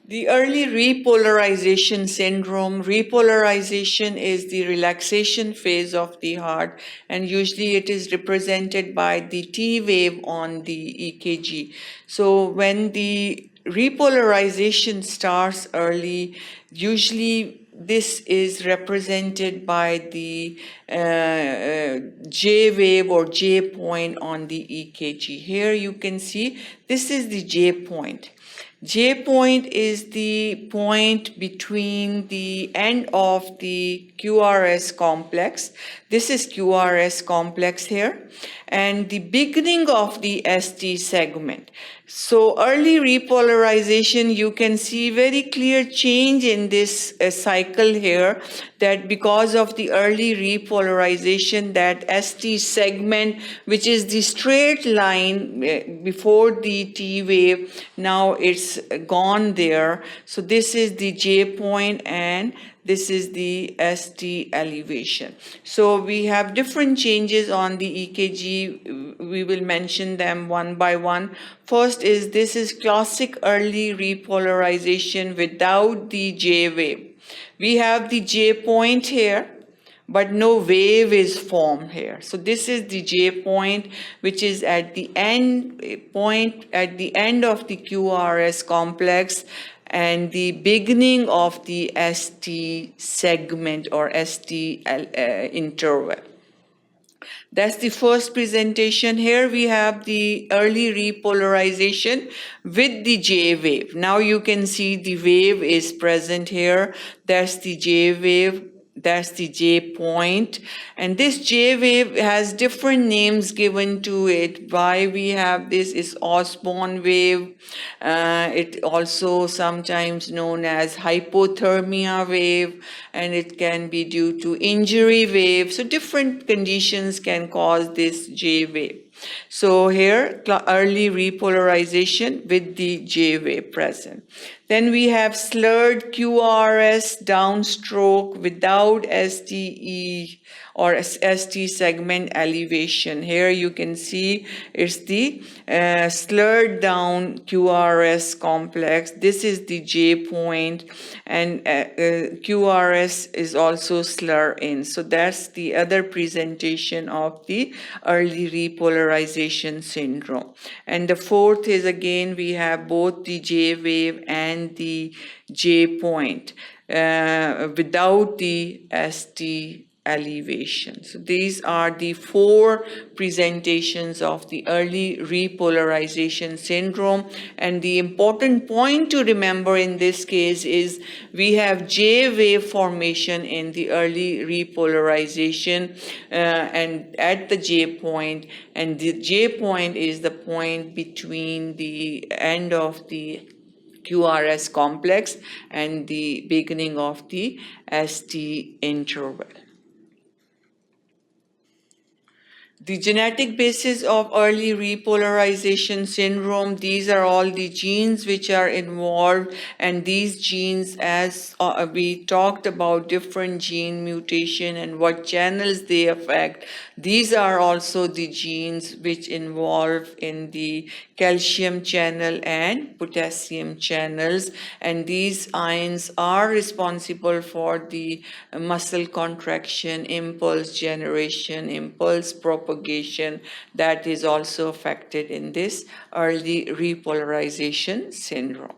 The early repolarization syndrome. Repolarization is the relaxation phase of the heart, and usually it is represented by the T wave on the EKG. So when the repolarization starts early, usually this is represented by the J wave or J point on the EKG. Here you can see this is the J point. J point is the point between the end of the QRS complex. This is QRS complex here, and the beginning of the ST segment. So early repolarization, you can see very clear change in this cycle here, that because of the early repolarization, that ST segment, which is the straight line before the T wave, now it's gone there. So this is the J point and this is the ST elevation. So we have different changes on the EKG. We will mention them one by one. First is this is classic early repolarization without the J wave. We have the J point here, but no wave is formed here. So this is the J point, which is at the end point, at the end of the QRS complex and the beginning of the ST segment or ST interval. That's the first presentation. Here we have the early repolarization with the J wave. Now you can see the wave is present here. That's the J wave. That's the J point. And this J wave has different names given to it. Why we have this is Osborne wave. It also sometimes known as hypothermia wave, and it can be due to injury wave. So different conditions can cause this J wave. So here, early repolarization with the J wave present. Then we have slurred QRS downstroke without STE or ST segment elevation. Here you can see it's the slurred down QRS complex. This is the J point, and QRS is also slur in. So that's the other presentation of the early repolarization syndrome. And the fourth is again we have both the J wave and the J point without the ST elevation. So these are the four presentations of the early repolarization syndrome. And the important point to remember in this case is we have J wave formation in the early repolarization and at the J point, and the J point is the point between the end of the QRS complex and the beginning of the ST interval. The genetic basis of early repolarization syndrome, these are all the genes which are involved, and these genes, as we talked about different gene mutation and what channels they affect, these are also the genes which involve in the calcium channel and potassium channels, and these ions are responsible for the muscle contraction, impulse generation, impulse propagation, that is also affected in this early repolarization syndrome.